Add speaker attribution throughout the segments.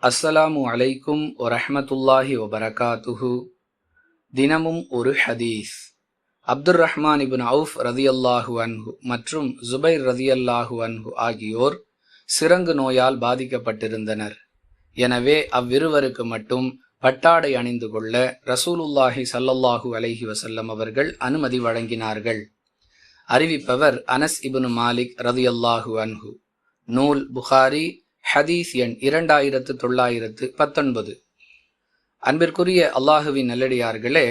Speaker 1: அஸ்ஸலாமு அலைக்கும் வரஹ்மத்துல்லாஹி வபரகாத்துஹு. தினமும் ஒரு ஹதீஸ். அப்துர் ரஹ்மான் இப்னு அவுஃப் ரதியல்லாஹு அன்ஹு மற்றும் ஜுபைர் ரதியல்லாஹு அன்ஹு ஆகியோர் சிரங்கு நோயால் பாதிக்கப்பட்டிருந்தனர். எனவே அவ்விருவருக்கு மட்டும் பட்டாடை அணிந்து கொள்ள ரசூலுல்லாஹி ஸல்லல்லாஹு அலைஹி வஸல்லம் அவர்கள் அனுமதி வழங்கினார்கள். அறிவிப்பவர் அனஸ் இப்னு மாலிக் ரதியல்லாஹு அன்ஹு. நூல் புகாரி, ஹதீஸ் எண் 2919. அன்பிற்குரிய அல்லாஹுவின் நல்லடியார்களே,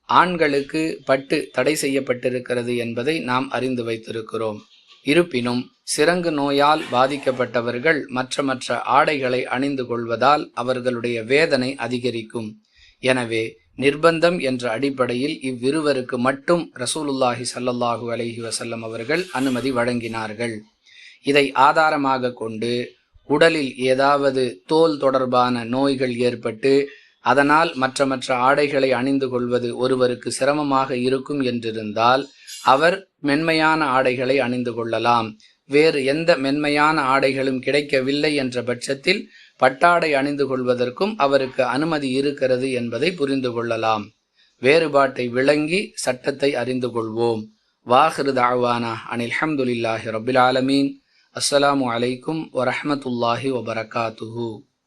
Speaker 1: ஆண்களுக்கு பட்டு தடை செய்யப்பட்டிருக்கிறது என்பதை நாம் அறிந்து வைத்திருக்கிறோம். இருப்பினும் சிரங்கு நோயால் பாதிக்கப்பட்டவர்கள் மற்ற ஆடைகளை அணிந்து கொள்வதால் அவர்களுடைய வேதனை அதிகரிக்கும். எனவே நிர்பந்தம் என்ற அடிப்படையில் இவ்விருவருக்கு மட்டும் ரசூலுல்லாஹி ஸல்லல்லாஹு அலைஹி வஸல்லம் அவர்கள் அனுமதி வழங்கினார்கள். இதை ஆதாரமாக கொண்டு உடலில் ஏதாவது தோல் தொடர்பான நோய்கள் ஏற்பட்டு அதனால் மற்ற ஆடைகளை அணிந்து கொள்வது ஒருவருக்கு சிரமமாக இருக்கும் என்றிருந்தால் அவர் மென்மையான ஆடைகளை அணிந்து கொள்ளலாம். வேறு எந்த மென்மையான ஆடைகளும் கிடைக்கவில்லை என்ற பட்சத்தில் பட்டாடை அணிந்து கொள்வதற்கும் அவருக்கு அனுமதி இருக்கிறது என்பதை புரிந்து கொள்ளலாம். வேறுபாட்டை விளங்கி சட்டத்தை அறிந்து கொள்வோம். வாஹிரு தஅவானா அனில் ஹம்துலில்லாஹி ரப்பில் ஆலமீன். அஸ்ஸலாமு அலைக்கும் வரஹ்மத்துல்லாஹி வபரகாத்துஹு.